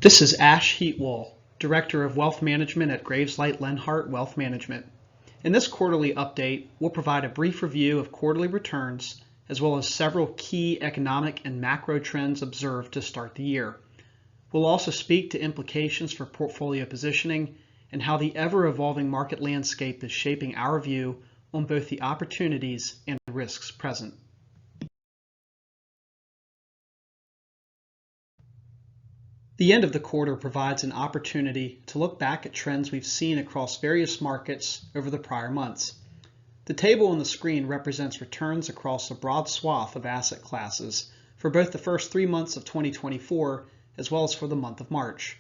This is Ash Heatwall, Director of Wealth Management at Graves Light Lenhart Wealth Management. In this quarterly update, we'll provide a brief review of quarterly returns, as well as several key economic and macro trends observed to start the year. We'll also speak to implications for portfolio positioning and how the ever-evolving market landscape is shaping our view on both the opportunities and risks present. The end of the quarter provides an opportunity to look back at trends we've seen across various markets over the prior months. The table on the screen represents returns across a broad swath of asset classes for both the first 3 months of 2024 as well as for the month of March.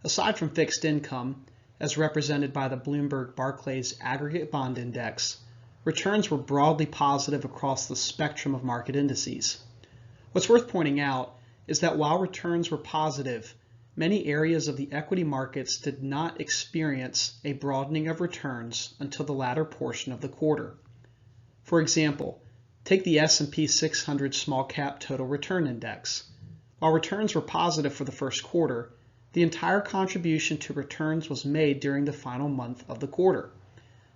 Aside from fixed income, as represented by the Bloomberg Barclays Aggregate Bond Index, returns were broadly positive across the spectrum of market indices. What's worth pointing out is that while returns were positive, many areas of the equity markets did not experience a broadening of returns until the latter portion of the quarter. For example, take the S&P 600 Small Cap Total Return Index. While returns were positive for the first quarter, the entire contribution to returns was made during the final month of the quarter.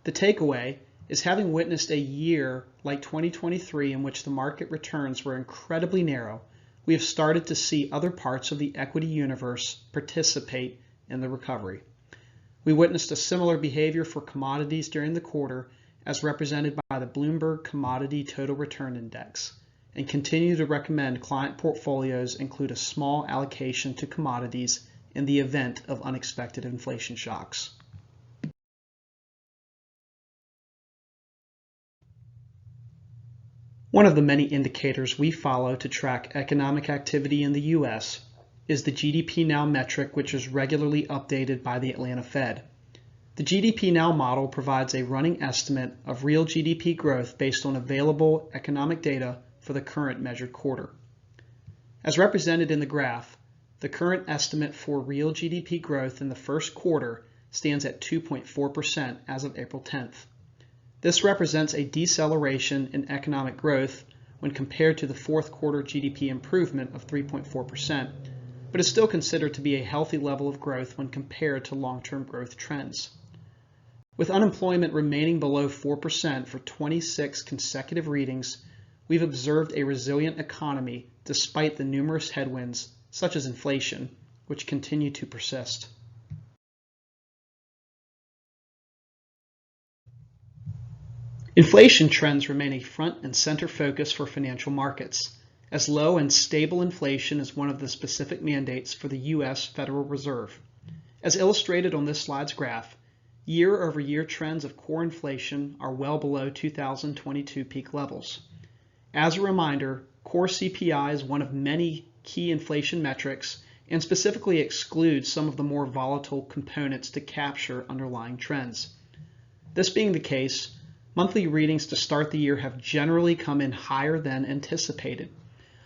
The takeaway is, having witnessed a year like 2023 in which the market returns were incredibly narrow, we have started to see other parts of the equity universe participate in the recovery. We witnessed a similar behavior for commodities during the quarter, as represented by the Bloomberg Commodity Total Return Index, and continue to recommend client portfolios include a small allocation to commodities in the event of unexpected inflation shocks. One of the many indicators we follow to track economic activity in the U.S. is the GDP Now metric, which is regularly updated by the Atlanta Fed. The GDP Now model provides a running estimate of real GDP growth based on available economic data for the current measured quarter. As represented in the graph, the current estimate for real GDP growth in the first quarter stands at 2.4% as of April 10th. This represents a deceleration in economic growth when compared to the fourth quarter GDP improvement of 3.4%, but is still considered to be a healthy level of growth when compared to long-term growth trends. With unemployment remaining below 4% for 26 consecutive readings, we've observed a resilient economy despite the numerous headwinds, such as inflation, which continue to persist. Inflation trends remain a front and center focus for financial markets, as low and stable inflation is one of the specific mandates for the U.S. Federal Reserve. As illustrated on this slide's graph, year-over-year trends of core inflation are well below 2022 peak levels. As a reminder, core CPI is one of many key inflation metrics and specifically excludes some of the more volatile components to capture underlying trends. This being the case, monthly readings to start the year have generally come in higher than anticipated.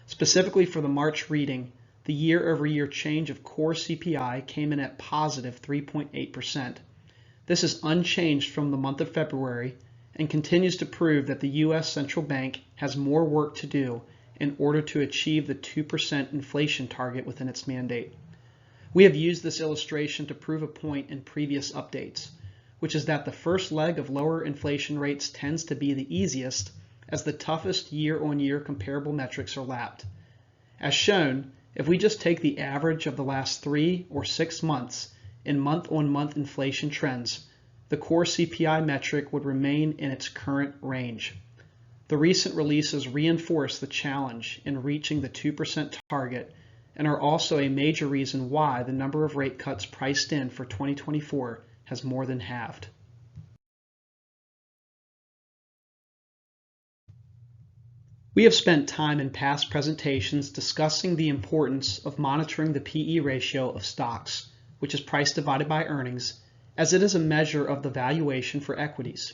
Specifically for the March reading, the year-over-year change of core CPI came in at positive 3.8%. This is unchanged from the month of February and continues to prove that the U.S. Central Bank has more work to do in order to achieve the 2% inflation target within its mandate. We have used this illustration to prove a point in previous updates, which is that the first leg of lower inflation rates tends to be the easiest, as the toughest year-on-year comparable metrics are lapped. As shown, if we just take the average of the last 3 or 6 months in month-on-month inflation trends, the core CPI metric would remain in its current range. The recent releases reinforce the challenge in reaching the 2% target and are also a major reason why the number of rate cuts priced in for 2024 has more than halved. We have spent time in past presentations discussing the importance of monitoring the PE ratio of stocks, which is price divided by earnings, as it is a measure of the valuation for equities.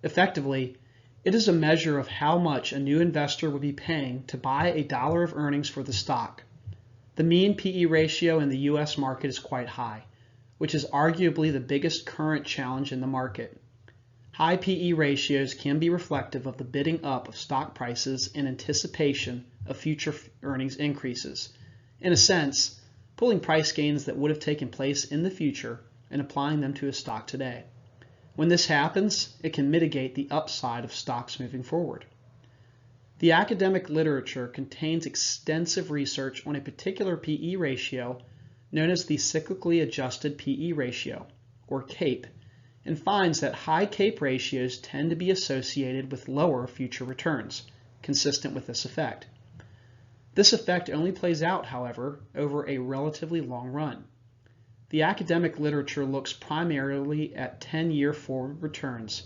Effectively, it is a measure of how much a new investor would be paying to buy $1 of earnings for the stock. The mean PE ratio in the U.S. market is quite high, which is arguably the biggest current challenge in the market. High PE ratios can be reflective of the bidding up of stock prices in anticipation of future earnings increases. In a sense, pulling price gains that would have taken place in the future and applying them to a stock today. When this happens, it can mitigate the upside of stocks moving forward. The academic literature contains extensive research on a particular PE ratio known as the cyclically adjusted PE ratio, or CAPE, and finds that high CAPE ratios tend to be associated with lower future returns, consistent with this effect. This effect only plays out, however, over a relatively long run. The academic literature looks primarily at 10-year forward returns.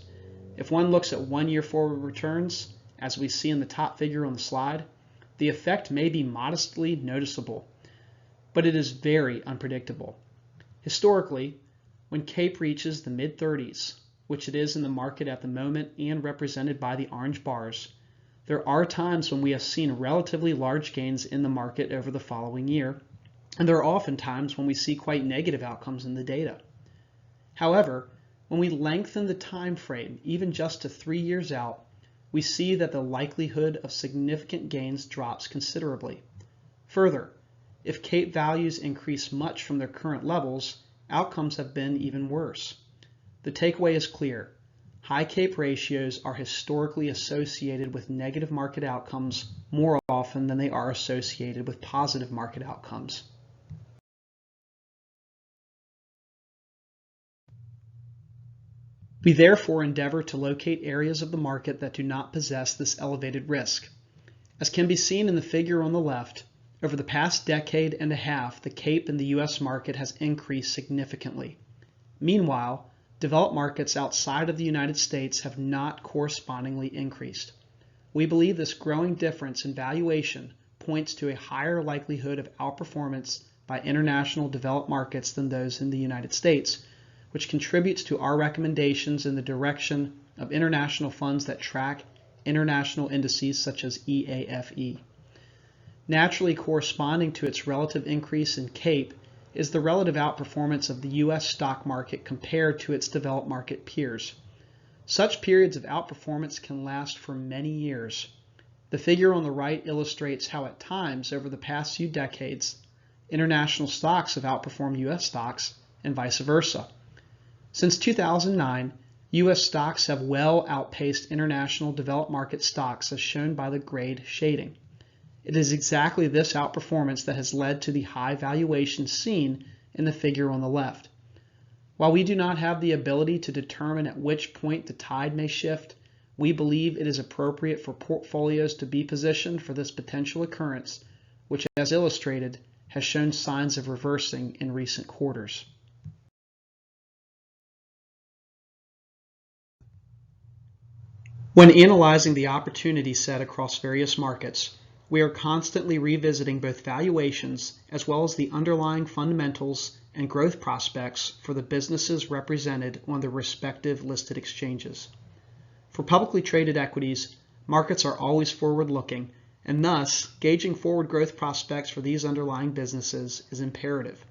If one looks at 1-year forward returns, as we see in the top figure on the slide, the effect may be modestly noticeable, but it is very unpredictable. Historically, when CAPE reaches the mid-30s, which it is in the market at the moment and represented by the orange bars, there are times when we have seen relatively large gains in the market over the following year, and there are often times when we see quite negative outcomes in the data. However, when we lengthen the time frame, even just to 3 years out, we see that the likelihood of significant gains drops considerably. Further, if CAPE values increase much from their current levels, outcomes have been even worse. The takeaway is clear. High CAPE ratios are historically associated with negative market outcomes more often than they are associated with positive market outcomes. We therefore endeavor to locate areas of the market that do not possess this elevated risk. As can be seen in the figure on the left, over the past decade and a half, the CAPE in the U.S. market has increased significantly. Meanwhile, developed markets outside of the United States have not correspondingly increased. We believe this growing difference in valuation points to a higher likelihood of outperformance by international developed markets than those in the United States, which contributes to our recommendations in the direction of international funds that track international indices such as EAFE. Naturally corresponding to its relative increase in CAPE is the relative outperformance of the U.S. stock market compared to its developed market peers. Such periods of outperformance can last for many years. The figure on the right illustrates how at times over the past few decades, international stocks have outperformed U.S. stocks and vice versa. Since 2009, U.S. stocks have well outpaced international developed market stocks as shown by the grade shading. It is exactly this outperformance that has led to the high valuation seen in the figure on the left. While we do not have the ability to determine at which point the tide may shift, we believe it is appropriate for portfolios to be positioned for this potential occurrence, which, as illustrated, has shown signs of reversing in recent quarters. When analyzing the opportunity set across various markets, we are constantly revisiting both valuations as well as the underlying fundamentals and growth prospects for the businesses represented on the respective listed exchanges. For publicly traded equities, markets are always forward-looking, and thus, gauging forward growth prospects for these underlying businesses is imperative.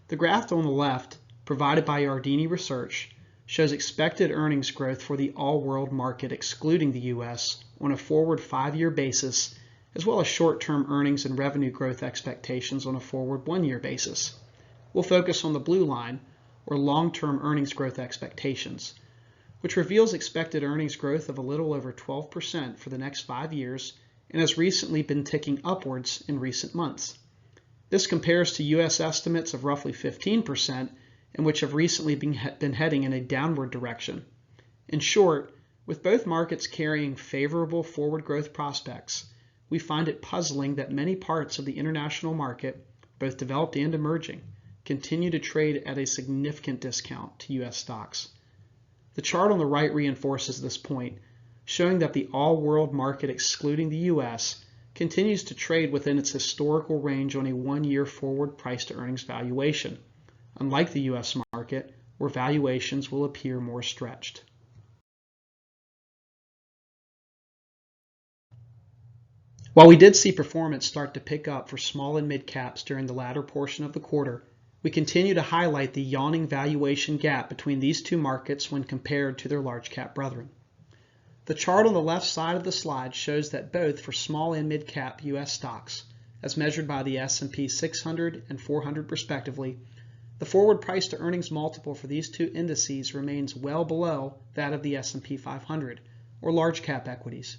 The graph on the left, provided by Ardini Research, shows expected earnings growth for the all-world market excluding the U.S. on a forward 5-year basis, as well as short-term earnings and revenue growth expectations on a forward 1-year basis. We'll focus on the blue line, or long-term earnings growth expectations, which reveals expected earnings growth of a little over 12% for the next 5 years and has recently been ticking upwards in recent months. This compares to U.S. estimates of roughly 15%, and which have recently been heading in a downward direction. In short, with both markets carrying favorable forward growth prospects, we find it puzzling that many parts of the international market, both developed and emerging, continue to trade at a significant discount to U.S. stocks. The chart on the right reinforces this point, showing that the all-world market excluding the U.S. continues to trade within its historical range on a 1-year forward price-to-earnings valuation, unlike the U.S. market, where valuations will appear more stretched. While we did see performance start to pick up for small and mid caps during the latter portion of the quarter, we continue to highlight the yawning valuation gap between these two markets when compared to their large cap brethren. The chart on the left side of the slide shows that both for small and mid cap U.S. stocks, as measured by the S&P 600 and 400 respectively, the forward price to earnings multiple for these two indices remains well below that of the S&P 500, or large cap equities.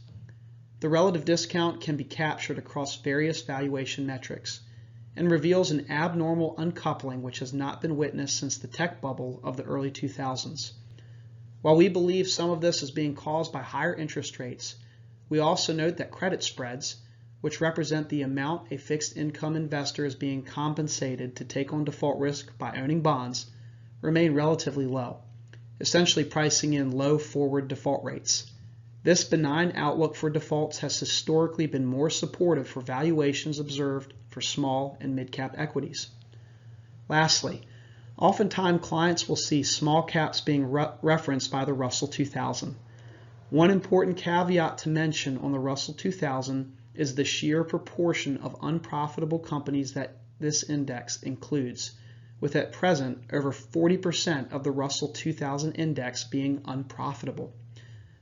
The relative discount can be captured across various valuation metrics and reveals an abnormal uncoupling which has not been witnessed since the tech bubble of the early 2000s. While we believe some of this is being caused by higher interest rates, we also note that credit spreads, which represent the amount a fixed income investor is being compensated to take on default risk by owning bonds, remain relatively low, essentially pricing in low forward default rates. This benign outlook for defaults has historically been more supportive for valuations observed for small and mid-cap equities. Lastly, oftentimes clients will see small caps being referenced by the Russell 2000. One important caveat to mention on the Russell 2000 is the sheer proportion of unprofitable companies that this index includes, with at present over 40% of the Russell 2000 index being unprofitable.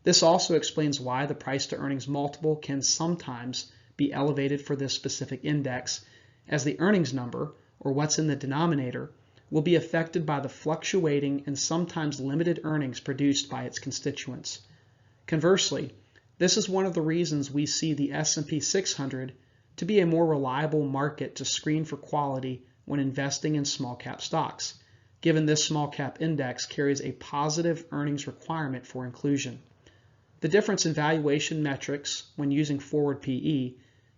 This also explains why the price to earnings multiple can sometimes be elevated for this specific index, as the earnings number, or what's in the denominator, will be affected by the fluctuating and sometimes limited earnings produced by its constituents. Conversely, this is one of the reasons we see the S&P 600 to be a more reliable market to screen for quality when investing in small cap stocks, given this small cap index carries a positive earnings requirement for inclusion. The difference in valuation metrics when using forward PE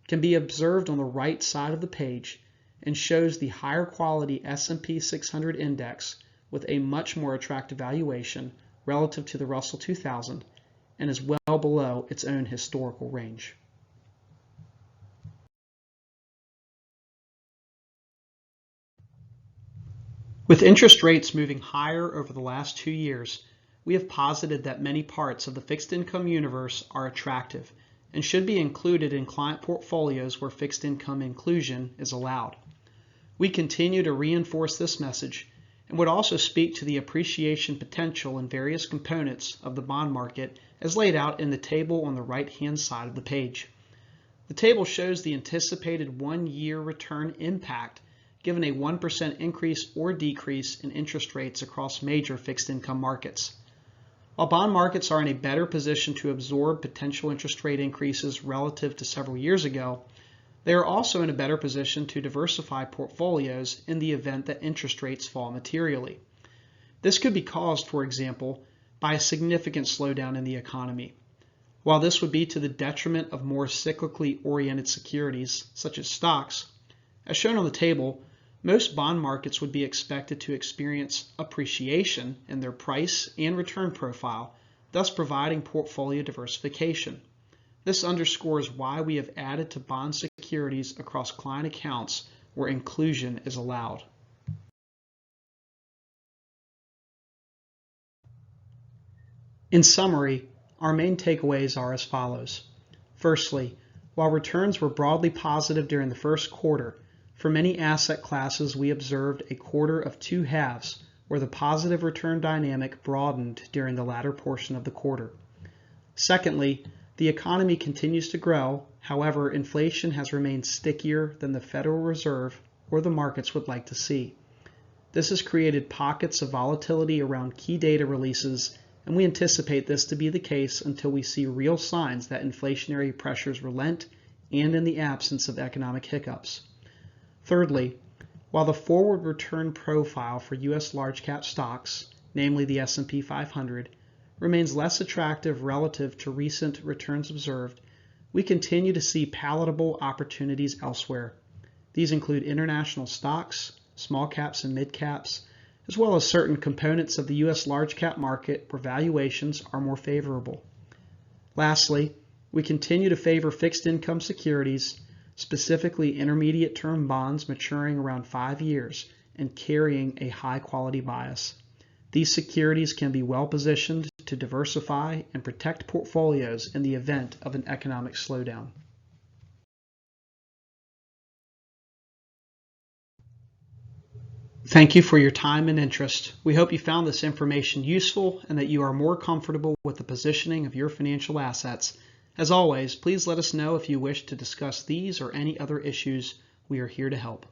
can be observed on the right side of the page and shows the higher quality S&P 600 index with a much more attractive valuation relative to the Russell 2000 and is well below its own historical range. With interest rates moving higher over the last 2 years, we have posited that many parts of the fixed income universe are attractive and should be included in client portfolios where fixed income inclusion is allowed. We continue to reinforce this message and would also speak to the appreciation potential in various components of the bond market as laid out in the table on the right-hand side of the page. The table shows the anticipated one-year return impact given a 1% increase or decrease in interest rates across major fixed income markets. While bond markets are in a better position to absorb potential interest rate increases relative to several years ago, they are also in a better position to diversify portfolios in the event that interest rates fall materially. This could be caused, for example, by a significant slowdown in the economy. While this would be to the detriment of more cyclically oriented securities, such as stocks, as shown on the table, most bond markets would be expected to experience appreciation in their price and return profile, thus providing portfolio diversification. This underscores why we have added to bond securities across client accounts where inclusion is allowed. In summary, our main takeaways are as follows. Firstly, while returns were broadly positive during the first quarter, for many asset classes we observed a quarter of two halves where the positive return dynamic broadened during the latter portion of the quarter. Secondly, the economy continues to grow, however, inflation has remained stickier than the Federal Reserve or the markets would like to see. This has created pockets of volatility around key data releases, and we anticipate this to be the case until we see real signs that inflationary pressures relent and in the absence of economic hiccups. Thirdly, while the forward return profile for U.S. large cap stocks, namely the S&P 500, remains less attractive relative to recent returns observed, we continue to see palatable opportunities elsewhere. These include international stocks, small caps and mid caps, as well as certain components of the U.S. large cap market where valuations are more favorable. Lastly, we continue to favor fixed income securities, specifically intermediate term bonds maturing around 5 years and carrying a high quality bias. These securities can be well positioned to diversify and protect portfolios in the event of an economic slowdown. Thank you for your time and interest. We hope you found this information useful and that you are more comfortable with the positioning of your financial assets As always, please let us know if you wish to discuss these or any other issues. We are here to help.